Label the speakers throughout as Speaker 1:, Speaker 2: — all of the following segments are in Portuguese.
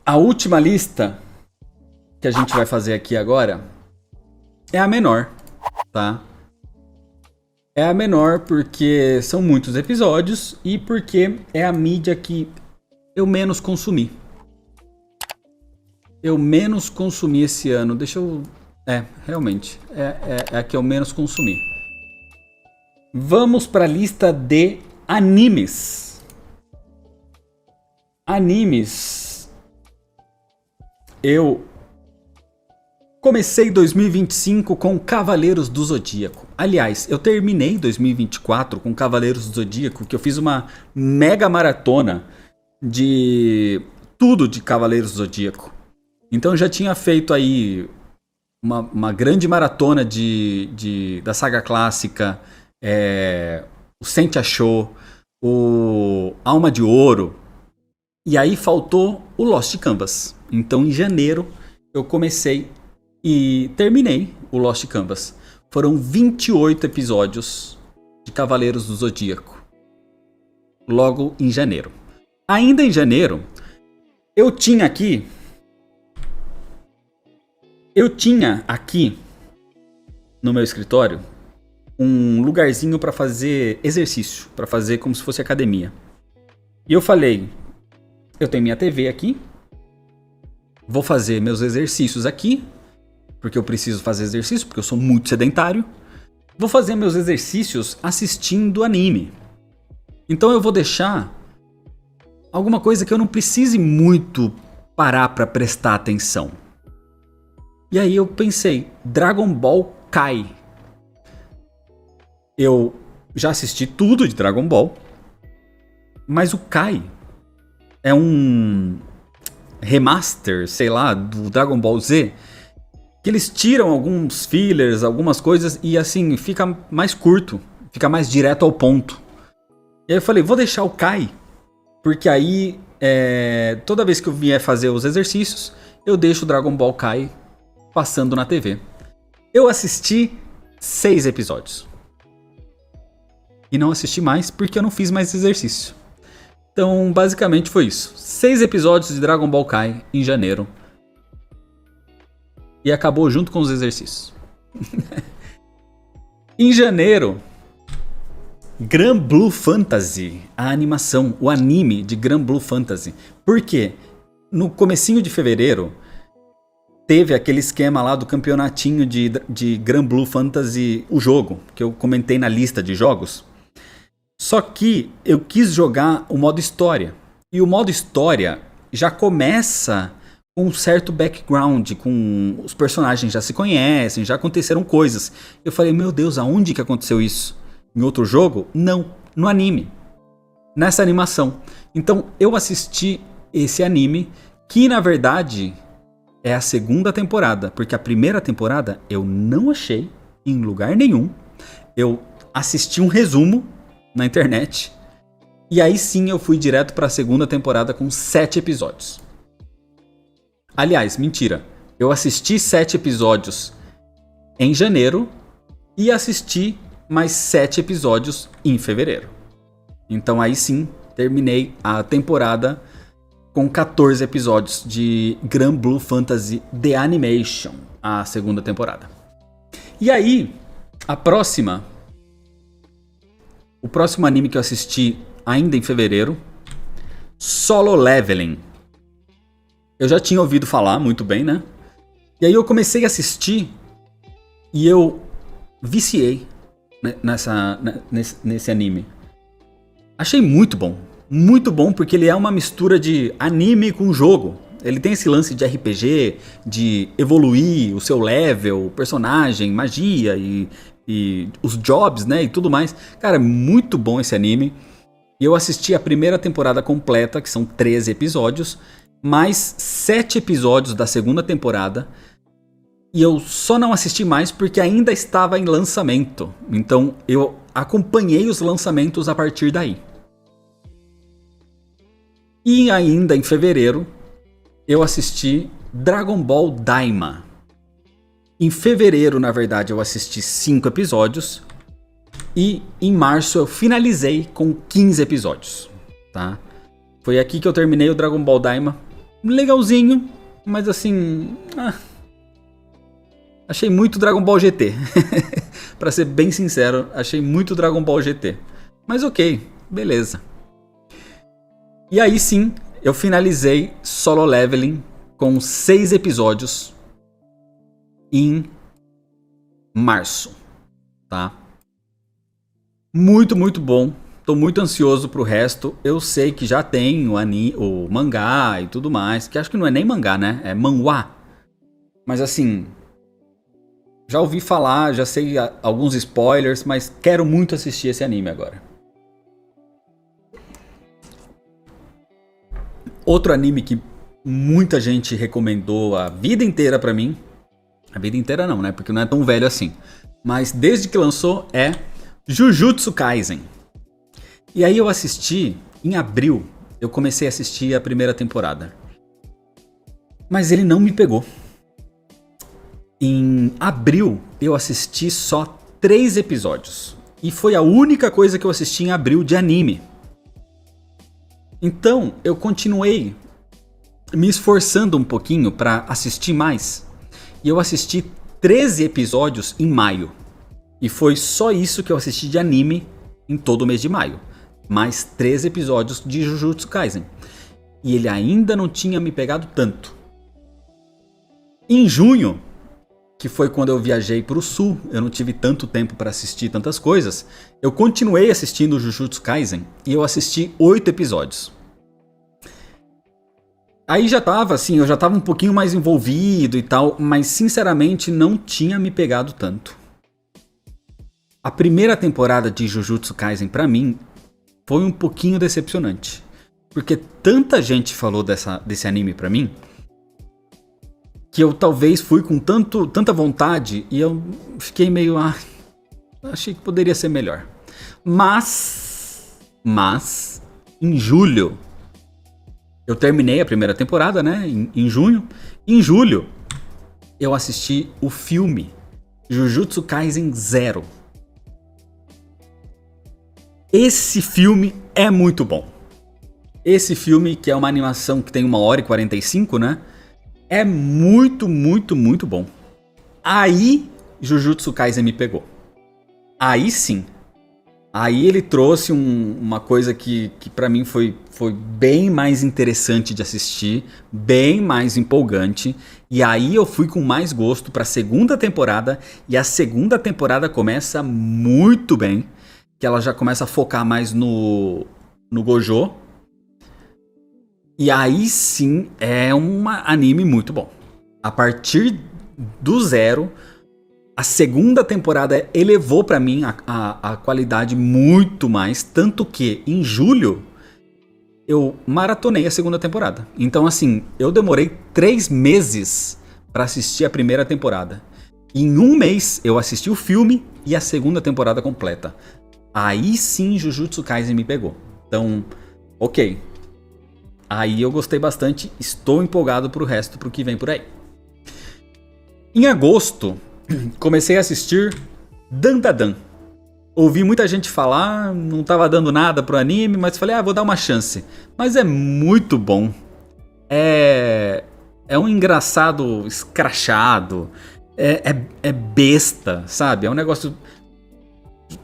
Speaker 1: A última lista que a gente vai fazer aqui agora é a menor, tá? É a menor porque são muitos episódios e porque é a mídia que eu menos consumi. Eu menos consumi esse ano. Deixa eu... realmente. É a que eu menos consumi. Vamos para a lista de animes. Animes. Eu comecei 2025 com Cavaleiros do Zodíaco. Aliás, eu terminei 2024 com Cavaleiros do Zodíaco, que eu fiz uma mega maratona de tudo de Cavaleiros do Zodíaco. Então eu já tinha feito aí uma grande maratona da saga clássica, o Sente Achou, o Alma de Ouro, e aí faltou o Lost Canvas. Então em janeiro eu comecei e terminei o Lost Canvas. Foram 28 episódios de Cavaleiros do Zodíaco. Logo em janeiro. Ainda em janeiro, eu tinha aqui no meu escritório um lugarzinho para fazer exercício, para fazer como se fosse academia. E eu falei, eu tenho minha TV aqui, vou fazer meus exercícios aqui, porque eu preciso fazer exercício, porque eu sou muito sedentário. Vou fazer meus exercícios assistindo anime. Então eu vou deixar alguma coisa que eu não precise muito parar para prestar atenção. E aí eu pensei, Dragon Ball Kai. Eu já assisti tudo de Dragon Ball, mas o Kai é um remaster, sei lá, do Dragon Ball Z, que eles tiram alguns fillers, algumas coisas e assim, fica mais curto, fica mais direto ao ponto. E aí eu falei, vou deixar o Kai, porque aí toda vez que eu vier fazer os exercícios, eu deixo o Dragon Ball Kai passando na TV. Eu assisti 6 episódios. E não assisti mais porque eu não fiz mais exercício. Então, basicamente foi isso. 6 episódios de Dragon Ball Kai em janeiro. E acabou junto com os exercícios. Em janeiro, Granblue Blue Fantasy, a animação, o anime de Granblue Blue Fantasy. Por quê? No comecinho de fevereiro, teve aquele esquema lá do campeonatinho de Granblue Blue Fantasy, o jogo, que eu comentei na lista de jogos. Só que eu quis jogar o modo história. E o modo história já começa com um certo background, com os personagens já se conhecem, já aconteceram coisas. Eu falei, meu Deus, aonde que aconteceu isso? Em outro jogo? Não, no anime. Nessa animação. Então eu assisti esse anime, que na verdade é a segunda temporada, porque a primeira temporada eu não achei em lugar nenhum. Eu assisti um resumo na internet, e aí sim eu fui direto para a segunda temporada com 7 episódios. Aliás, mentira, eu assisti 7 episódios em janeiro e assisti mais 7 episódios em fevereiro. Então aí sim, terminei a temporada com 14 episódios de Granblue Blue Fantasy The Animation, a segunda temporada. E aí, o próximo anime que eu assisti ainda em fevereiro, Solo Leveling. Eu já tinha ouvido falar muito bem, né? E aí eu comecei a assistir e eu viciei nesse anime. Achei muito bom porque ele é uma mistura de anime com jogo. Ele tem esse lance de RPG, de evoluir o seu level, o personagem, magia e os jobs, né, e tudo mais. Cara, é muito bom esse anime. E eu assisti a primeira temporada completa, que são 13 episódios, mais 7 episódios da segunda temporada. E eu só não assisti mais porque ainda estava em lançamento. Então eu acompanhei os lançamentos a partir daí. E ainda em fevereiro, eu assisti Dragon Ball Daima. Em fevereiro, na verdade, eu assisti 5 episódios. E em março eu finalizei com 15 episódios, tá? Foi aqui que eu terminei o Dragon Ball Daima. legalzinho, mas assim... achei muito Dragon Ball GT. Pra ser bem sincero, achei muito Dragon Ball GT. Mas ok, beleza. E aí sim, eu finalizei Solo Leveling com 6 episódios em março, tá? Muito, muito bom. Tô muito ansioso pro resto. Eu sei que já tem o mangá e tudo mais, que acho que não é nem mangá, né? É manhwa. Mas assim, já ouvi falar, já sei alguns spoilers, mas quero muito assistir esse anime agora. Outro anime que muita gente recomendou a vida inteira pra mim. A vida inteira não, né? Porque não é tão velho assim. Mas desde que lançou é Jujutsu Kaisen. E aí eu assisti, em abril, eu comecei a assistir a primeira temporada. Mas ele não me pegou. Em abril eu assisti só 3 episódios. E foi a única coisa que eu assisti em abril de anime. Então eu continuei me esforçando um pouquinho pra assistir mais. E eu assisti 13 episódios em maio. E foi só isso que eu assisti de anime em todo o mês de maio. Mais 13 episódios de Jujutsu Kaisen. E ele ainda não tinha me pegado tanto. Em junho, que foi quando eu viajei para o sul, eu não tive tanto tempo para assistir tantas coisas, eu continuei assistindo Jujutsu Kaisen e eu assisti 8 episódios. Aí já tava assim, eu já tava um pouquinho mais envolvido e tal, mas sinceramente não tinha me pegado tanto. A primeira temporada de Jujutsu Kaisen pra mim foi um pouquinho decepcionante. Porque tanta gente falou desse anime pra mim, que eu talvez fui com tanta vontade e eu fiquei meio... achei que poderia ser melhor. Mas, em julho, eu terminei a primeira temporada, né? Em junho. Em julho, eu assisti o filme Jujutsu Kaisen Zero. Esse filme é muito bom. Esse filme, que é uma animação que tem 1h45, né? É muito, muito, muito bom. Aí, Jujutsu Kaisen me pegou. Aí sim. Aí ele trouxe uma coisa que pra mim foi bem mais interessante de assistir, bem mais empolgante. E aí eu fui com mais gosto pra segunda temporada. E a segunda temporada começa muito bem. Que ela já começa a focar mais no Gojo. E aí sim é um anime muito bom. A partir do zero, a segunda temporada elevou pra mim a qualidade muito mais. Tanto que em julho eu maratonei a segunda temporada. Então assim, eu demorei 3 meses pra assistir a primeira temporada. Em um mês eu assisti o filme e a segunda temporada completa. Aí sim Jujutsu Kaisen me pegou. Então, ok. Aí eu gostei bastante, estou empolgado pro resto, pro que vem por aí. Em agosto, comecei a assistir Dandadan. Ouvi muita gente falar, não tava dando nada pro anime, mas falei, vou dar uma chance. Mas é muito bom. É um engraçado escrachado. É besta, sabe? É um negócio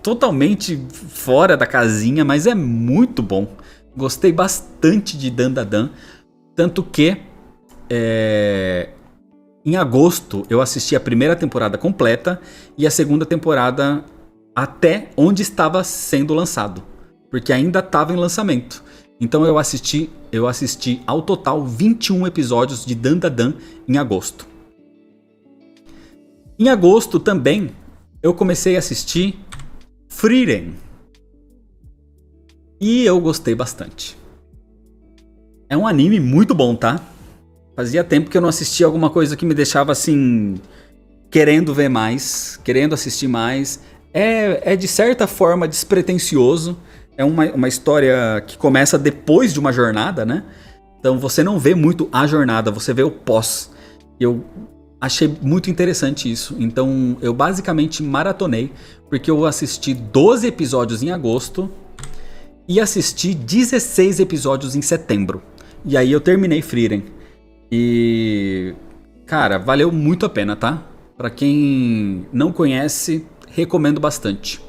Speaker 1: totalmente fora da casinha, mas é muito bom. Gostei bastante de Dandadan. Tanto que em agosto eu assisti a primeira temporada completa e a segunda temporada até onde estava sendo lançado, porque ainda estava em lançamento. Então eu assisti ao total 21 episódios de Dandadan em agosto. Em agosto também eu comecei a assistir Frieren. E eu gostei bastante. É um anime muito bom, tá? Fazia tempo que eu não assistia alguma coisa que me deixava assim, querendo ver mais, querendo assistir mais. É de certa forma despretensioso. É uma história que começa depois de uma jornada, né? Então você não vê muito a jornada, você vê o pós. Eu achei muito interessante isso. Então eu basicamente maratonei, porque eu assisti 12 episódios em agosto e assisti 16 episódios em setembro. E aí eu terminei Frieren. E, cara, valeu muito a pena, tá? Pra quem não conhece, recomendo bastante.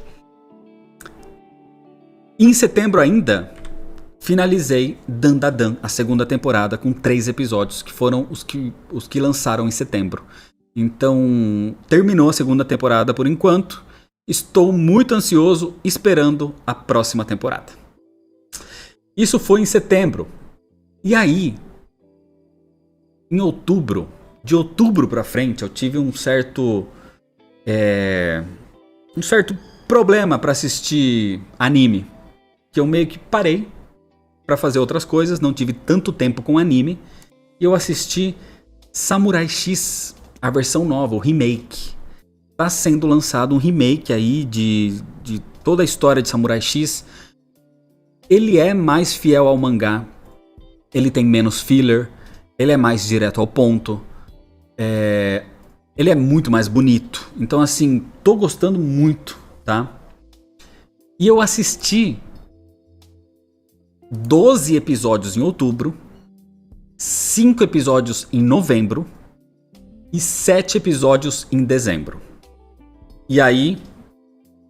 Speaker 1: Em setembro ainda, finalizei Dandadan, a segunda temporada, com 3 episódios, que foram os que lançaram em setembro. Então, terminou a segunda temporada por enquanto. Estou muito ansioso, esperando a próxima temporada. Isso foi em setembro. E aí, em outubro, de outubro pra frente, eu tive um certo problema pra assistir anime. Que eu meio que parei pra fazer outras coisas, não tive tanto tempo com anime. E eu assisti Samurai X, a versão nova, o remake. Tá sendo lançado um remake aí de toda a história de Samurai X. Ele é mais fiel ao mangá. Ele tem menos filler. Ele é mais direto ao ponto. Ele é muito mais bonito. Então, assim, tô gostando muito, tá? E eu assisti 12 episódios em outubro, 5 episódios em novembro e 7 episódios em dezembro. E aí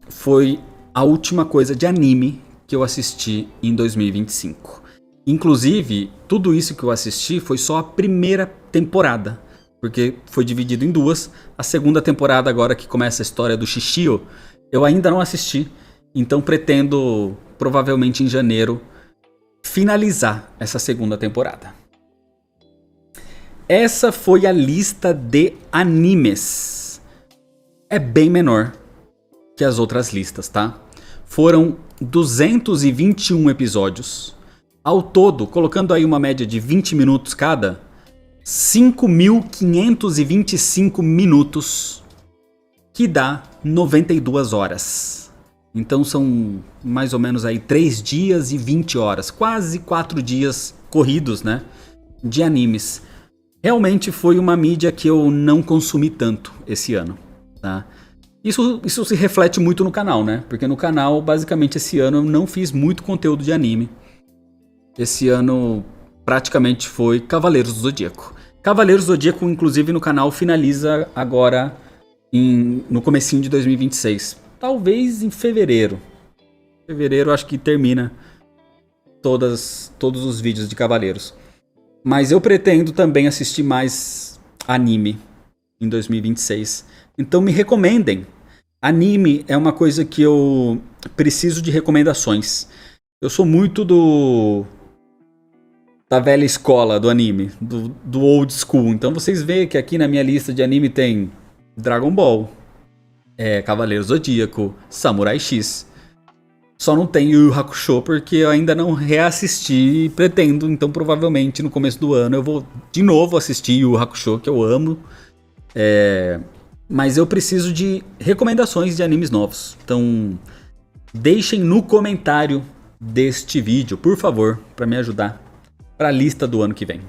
Speaker 1: foi a última coisa de anime que eu assisti em 2025. Inclusive, tudo isso que eu assisti foi só a primeira temporada, porque foi dividido em duas. A segunda temporada, agora que começa a história do Shishio, eu ainda não assisti, então pretendo, provavelmente em janeiro, finalizar essa segunda temporada. Essa foi a lista de animes. É bem menor que as outras listas, tá? Foram 221 episódios. Ao todo, colocando aí uma média de 20 minutos cada, 5.525 minutos, que dá 92 horas. Então são mais ou menos aí 3 dias e 20 horas, quase 4 dias corridos, né, de animes. Realmente foi uma mídia que eu não consumi tanto esse ano, tá? Isso se reflete muito no canal, né? Porque no canal, basicamente, esse ano eu não fiz muito conteúdo de anime. Esse ano praticamente foi Cavaleiros do Zodíaco. Cavaleiros do Zodíaco, inclusive, no canal finaliza agora no comecinho de 2026. Talvez em fevereiro. Fevereiro acho que termina todos os vídeos de Cavaleiros. Mas eu pretendo também assistir mais anime em 2026. Então me recomendem. Anime é uma coisa que eu preciso de recomendações. Eu sou muito da velha escola do anime, do old school. Então vocês veem que aqui na minha lista de anime tem Dragon Ball, Cavaleiro Zodíaco, Samurai X. Só não tem Yu Yu Hakusho porque eu ainda não reassisti e pretendo. Então provavelmente no começo do ano eu vou de novo assistir Yu Yu Hakusho, que eu amo. Mas eu preciso de recomendações de animes novos. Então deixem no comentário deste vídeo, por favor, para me ajudar para a lista do ano que vem.